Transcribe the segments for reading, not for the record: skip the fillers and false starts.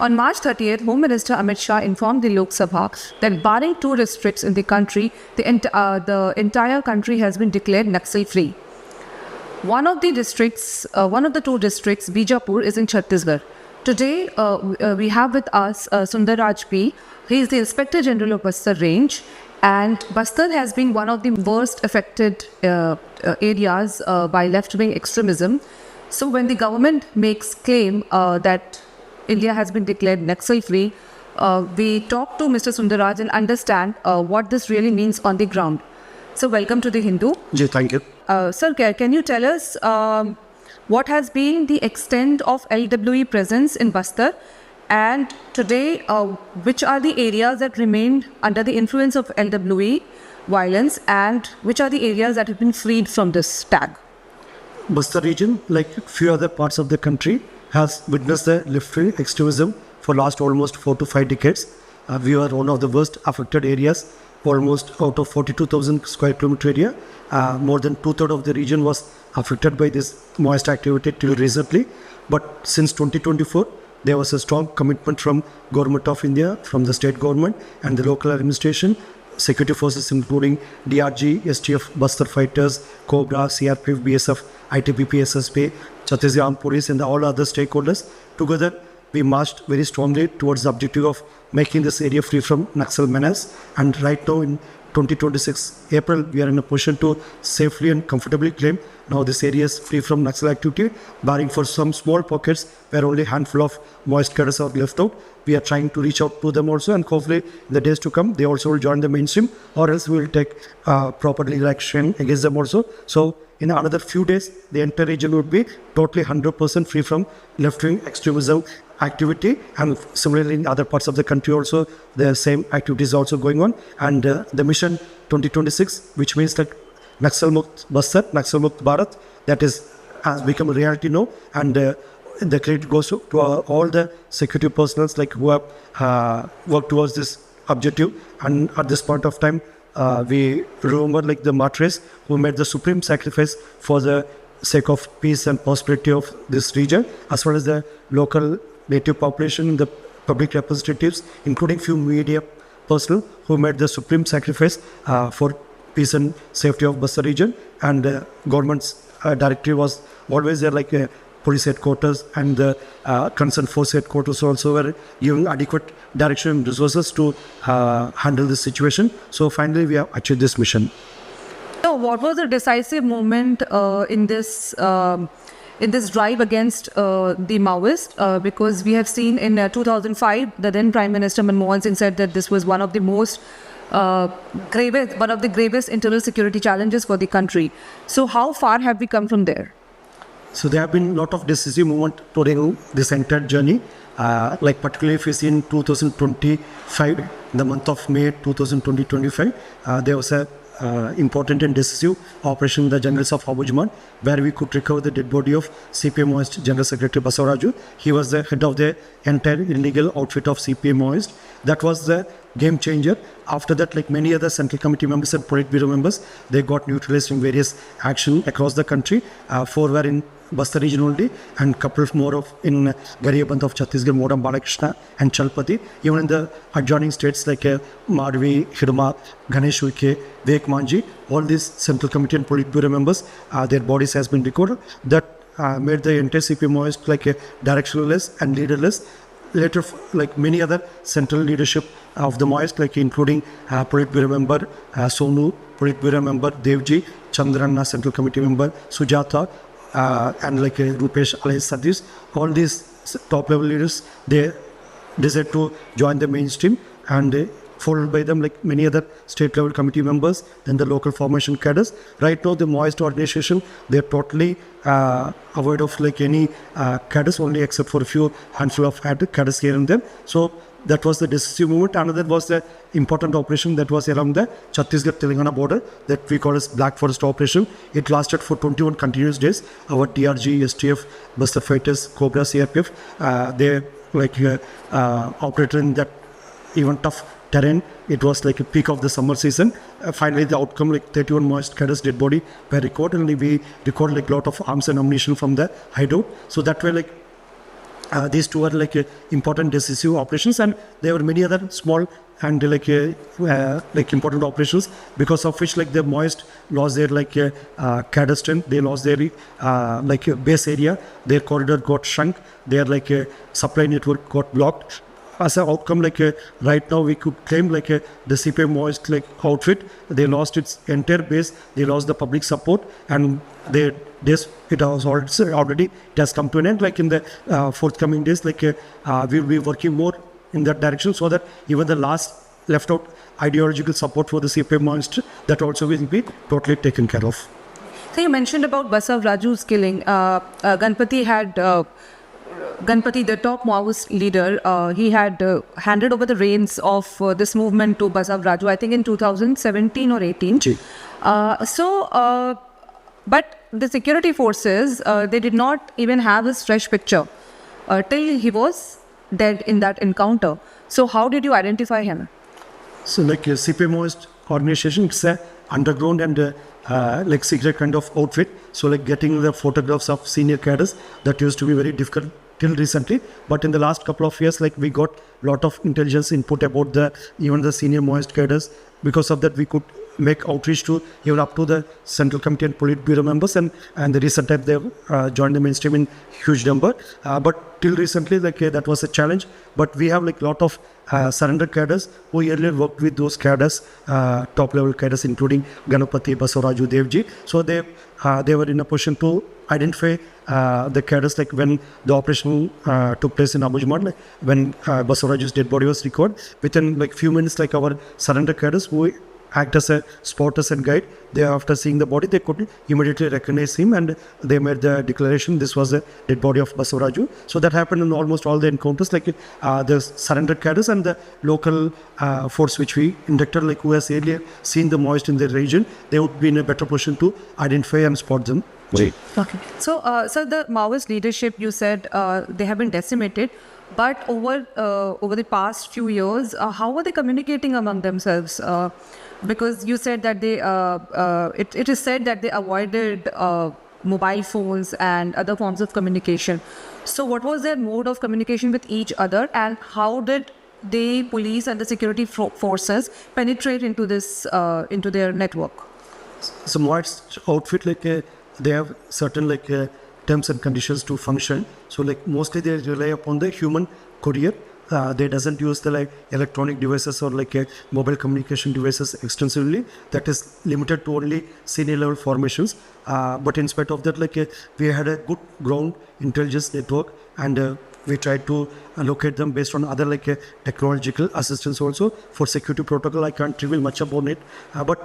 On March 30th, Home Minister Amit Shah informed the Lok Sabha that barring two districts in the country, the entire country has been declared Naxal-free. One of the two districts, Bijapur, is in Chhattisgarh. Today, we have with us Sundaraj P. He is the Inspector General of Bastar Range, and Bastar has been one of the worst affected areas by left wing extremism. So when the government makes claim that India has been declared Naxal-free, we talk to Mr. Sundarraj and understand what this really means on the ground. So welcome to The Hindu. Thank you. Sir, can you tell us what has been the extent of LWE presence in Bastar, and today which are the areas that remained under the influence of LWE violence, and which are the areas that have been freed from this tag? Bastar region, like few other parts of the country, has witnessed the left wing extremism for last almost 4 to 5 decades. We are one of the worst affected areas. Almost out of 42,000 square kilometer area, more than 2/3 of the region was affected by this Maoist activity till recently. But since 2024, there was a strong commitment from Government of India, from the state government and the local administration, security forces including DRG, STF, Bastar fighters, Cobra, CRPF, BSF, ITBP, SSP, Chhattisgarh police and all other stakeholders. Together, we marched very strongly towards the objective of making this area free from Naxal menace. And right now in 2026 April, we are in a position to safely and comfortably claim now this area is free from Naxal activity, barring for some small pockets where only a handful of Maoist cadres are left out. We are trying to reach out to them also, and hopefully in the days to come, they also will join the mainstream, or else we will take proper legal action against them also. So in another few days, the entire region would be totally 100% free from left-wing extremism activity, and similarly in other parts of the country also the same activities also going on. And the mission 2026, which means that Naxal Mukt Bastar, Naxal Mukt Bharat, that has become a reality now, and the credit goes to all the security personnel who have worked towards this objective. And at this point of time, we remember the martyrs who made the supreme sacrifice for the sake of peace and prosperity of this region, as well as the local native population, the public representatives, including few media personnel who made the supreme sacrifice for peace and safety of Bastar region. And government's directive was always there, like police headquarters and the concerned force headquarters also were giving adequate direction and resources to handle this situation. So finally we have achieved this mission. So what was the decisive moment in this drive against the Maoists? Because we have seen in 2005, the then Prime Minister Manmohan Singh said that this was one of the most gravest internal security challenges for the country. So how far have we come from there? So there have been a lot of decisive movement during this entire journey. Particularly if you see in 2025, the month of May 2025, there was a important and decisive operation in the jungles of Abujaman, where we could recover the dead body of CPM Maoist General Secretary Basavaraju. He was the head of the entire illegal outfit of CPM Maoist. That was the game changer. After that, like many other central committee members and Politburo members, they got neutralized in various action across the country. 4 were in Bastar region only, and couple more of in Gariyaband of Chhattisgarh, Nambala Keshay Rao and Chalpati. Even in the adjoining states like Madhvi, Hidma, Ganesh Uike, Vivek Manji, all these central committee and Politburo members, their bodies has been recorded. That made the entire CPM Maoist like a directionless and leaderless. Later, like many other central leadership of the Maoist, like including Politburo member Sonu, Politburo member Devji, Chandranna, central committee member Sujata, and like Rupesh, alias Satish, all these top level leaders, they decided to join the mainstream, and followed by them like many other state level committee members, then the local formation cadres. Right now the Maoist organization, they're totally avoid of like any cadres, only except for a few handful of cadres here and there. So that was the decisive movement. Another was the important operation that was around the Chhattisgarh-Telangana border that we call as Black Forest operation. It lasted for 21 continuous days. Our DRG, STF, Bastar fighters, Cobra, CRPF, they like operated in that even tough terrain. It was like a peak of the summer season. Finally, the outcome, like 31 Maoist cadres dead body were recorded, and we recorded like a lot of arms and ammunition from the hideout. So that way, like These two are like important decisive operations, and there were many other small and like important operations, because of which like the Maoist lost their cadre strength, they lost their base area, their corridor got shrunk, their supply network got blocked. As an outcome, right now we could claim the CPM Maoist outfit, they lost its entire base, they lost the public support, and it has already it has come to an end. In the forthcoming days, we will be working more in that direction, so that even the last left out ideological support for the CPM Maoist, that also will be totally taken care of. So you mentioned about Basavaraju's killing. Ganapathi, the top Maoist leader, he had handed over the reins of this movement to Basavaraju, I think in 2017 or 18. But the security forces, they did not even have his fresh picture till he was dead in that encounter. So how did you identify him? So CPM Maoist organization, it's a underground and secret kind of outfit. So getting the photographs of senior cadres, that used to be very difficult till recently, but in the last couple of years we got a lot of intelligence input about even the senior Maoist cadres. Because of that, we could make outreach to even up to the Central Committee and Politburo members, and the recent time they joined the mainstream in huge number. But till recently, that was a challenge. But we have lot of surrendered cadres who earlier worked with those cadres, top level cadres, including Ganapathi, Basavaraju, Devji. So they were in a position to identify the cadres when the operation took place in Abujamad, when Basavaraju's dead body was recovered. Within few minutes, our surrendered cadres who act as a spotters and guide, after seeing the body, they could immediately recognize him, and they made the declaration this was the dead body of Basavaraju. So that happened in almost all the encounters, the surrendered cadres and the local force which we inducted, who has earlier seen the Maoist in the region, they would be in a better position to identify and spot them. Okay. So the Maoist leadership, you said they have been decimated, but over the past few years, how are they communicating among themselves? Because you said that it is said that they avoided mobile phones and other forms of communication. So what was their mode of communication with each other, and how did the police and the security forces penetrate into into their network? So Maoist outfit, they have certain terms and conditions to function. So mostly they rely upon the human courier. They doesn't use the electronic devices or mobile communication devices extensively. That is limited to only senior level formations. But in spite of that, we had a good ground intelligence network, and we tried to locate them based on other technological assistance also. For security protocol, I can't reveal much about it, but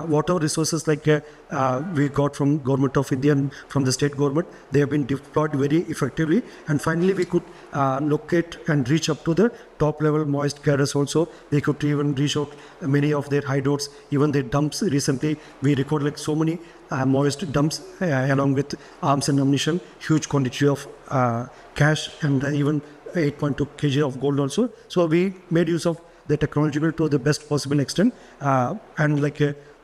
whatever resources we got from Government of India and from the state government, they have been deployed very effectively, and finally we could locate and reach up to the top level Maoist cadres also. They could even reach out many of their hideouts, even their dumps. Recently we recorded so many Maoist dumps along with arms and ammunition, huge quantity of cash, and even 8.2 kg of gold also. So we made use of the technological to the best possible extent, and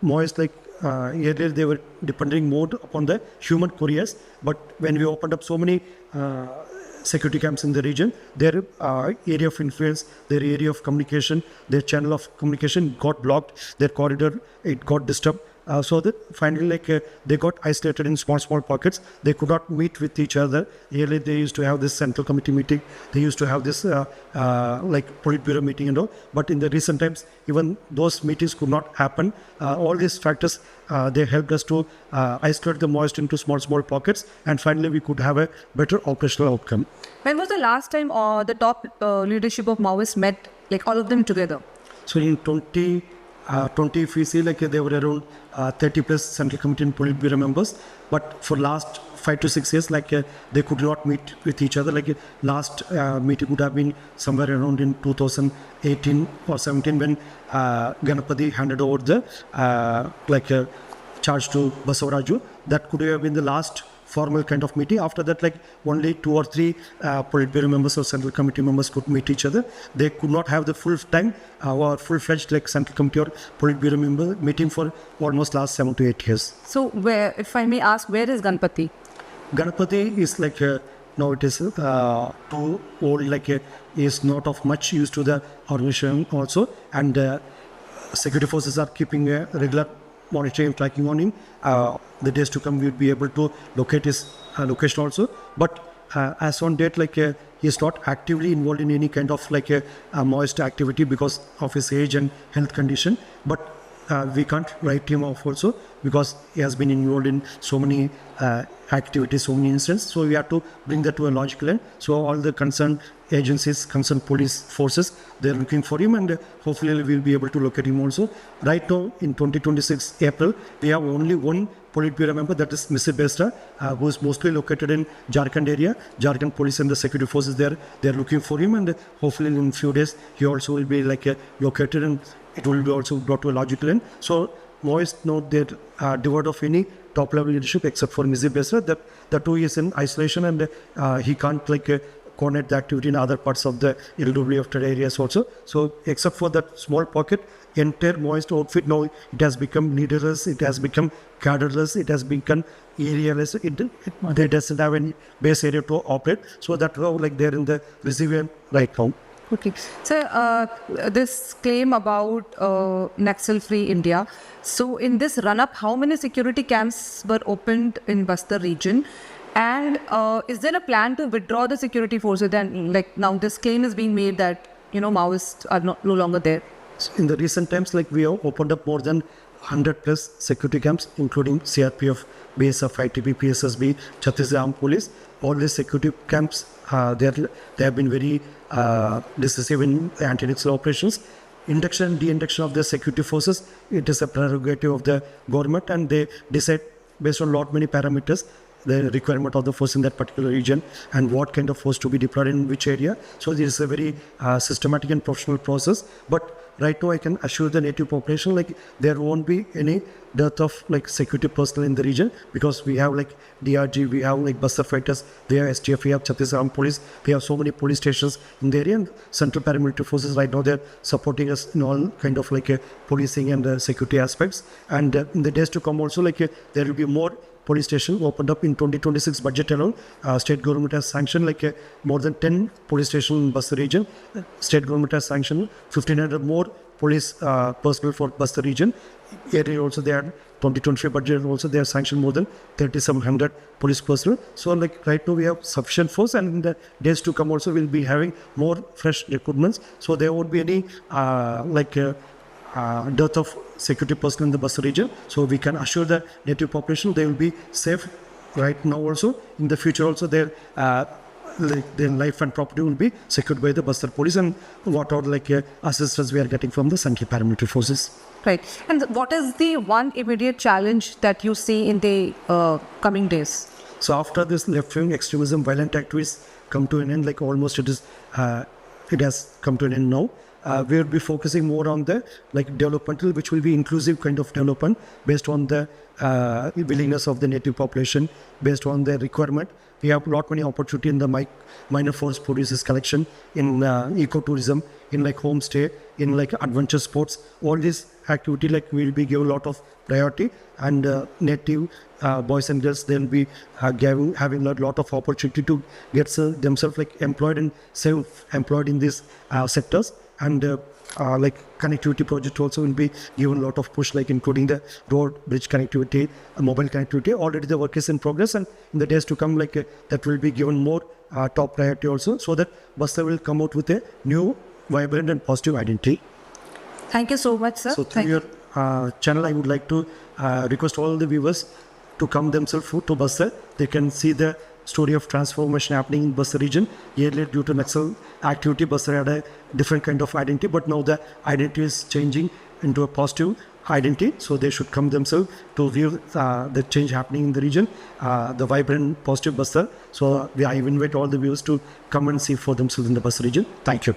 Maoist earlier they were depending more upon the human couriers, but when we opened up so many security camps in the region, their area of influence, their area of communication, their channel of communication got blocked, their corridor, it got disturbed. So that finally they got isolated in small pockets. They could not meet with each other. Earlier they used to have this central committee meeting, they used to have this Politburo meeting and all, but in the recent times even those meetings could not happen. All these factors they helped us to isolate the Maoist into small pockets, and finally we could have a better operational outcome. When was the last time the top leadership of Maoists met, all of them together? So in 20 if we see there were around 30 plus Central Committee and Politburo members, but for last 5 to 6 years they could not meet with each other. Last meeting would have been somewhere around in 2018 or 17 when Ganapathi handed over the charge to Basavaraju. That could have been the last formal kind of meeting. After that, only 2 or 3 Politburo members or Central Committee members could meet each other. They could not have the full time or full-fledged Central Committee or Politburo member meeting for almost last 7 to 8 years. So, if I may ask, where is Ganapathi? Ganapathi is now it is too old, like is not of much use to the organization also, and security forces are keeping a regular monitoring and tracking on him. The days to come, we will be able to locate his location also. But as on date, like he is not actively involved in any kind of like a Maoist activity because of his age and health condition. But we can't write him off also because he has been involved in so many activities, so many incidents. So we have to bring that to a logical end. So all the concerned agencies, concerned police forces, they're looking for him, and hopefully we'll be able to locate him also. Right now in 2026 April, we have only one Politburo member, that is Mr. Bastar, who is mostly located in Jharkhand area. Jharkhand police and the security forces they're looking for him, and hopefully in few days he also will be like located, and it will be also brought to a logical end. So Maoists know they're devoid of any top level leadership except for Mr. Bastar. That the two is in isolation, and he can't like coordinate the activity in other parts of the LWE-affected areas also. So except for that small pocket, entire Maoist outfit now it has become leaderless, it has become cadreless, it has become arealess. It doesn't have any base area to operate. So that's how like they're in the receiving right now. Okay. So this claim about Naxal-free India. So in this run-up, how many security camps were opened in Bastar region? And is there a plan to withdraw the security forces? Then, like now, this claim is being made that Maoists are no longer there. In the recent times, like we have opened up more than 100 plus security camps, including CRPF, BSF, ITP, PSSB, Chhattisgarh police. All these security camps, they have been very decisive in anti-Naxal operations. Induction and de-induction of the security forces, it is a prerogative of the government, and they decide based on lot many parameters the requirement of the force in that particular region and what kind of force to be deployed in which area. So this is a very systematic and professional process. But right now I can assure the native population like there won't be any dearth of like security personnel in the region, because we have like DRG, we have like Bastar fighters, we have STF, we have Chhattisgarh police, we have so many police stations in the area, and central paramilitary forces right now they're supporting us in all kind of like policing and security aspects. And in the days to come also like there will be more police station opened up in 2026 budget alone. State government has sanctioned like more than 10 police stations in Bastar region. State government has sanctioned 1,500 more police personnel for Bastar region. Area also they had 2023 budget also they have sanctioned more than 3,700 police personnel. So like right now we have sufficient force, and in the days to come also we'll be having more fresh recruitments. So there won't be any dearth of security personnel in the Bastar region. So we can assure the native population they will be safe right now also. In the future also their life and property will be secured by the Bastar police, and what are like assistance we are getting from the central paramilitary forces. Right. And what is the one immediate challenge that you see in the coming days? So after this left wing extremism, violent activities come to an end, like almost it has come to an end now. We will be focusing more on the like developmental, which will be inclusive kind of development based on the willingness of the native population, based on the requirement. We have lot many opportunity in the minor forest produces collection, in ecotourism, in like homestay, in like adventure sports. All this activity like we will be given a lot of priority, and native boys and girls they will be having a lot of opportunity to get themselves like employed and self-employed in these sectors. And like connectivity project also will be given a lot of push, like including the road, bridge connectivity, mobile connectivity. Already the work is in progress, and in the days to come like that will be given more top priority also, so that Bastar will come out with a new, vibrant and positive identity. Thank you so much, sir. So through your channel I would like to request all the viewers to come themselves to Bastar. They can see the story of transformation happening in Bastar region. Earlier, due to Naxal activity, Bastar had a different kind of identity, but now the identity is changing into a positive identity. So they should come themselves to view the change happening in the region, the vibrant, positive Bastar. So I invite all the viewers to come and see for themselves in the Bastar region. Thank you.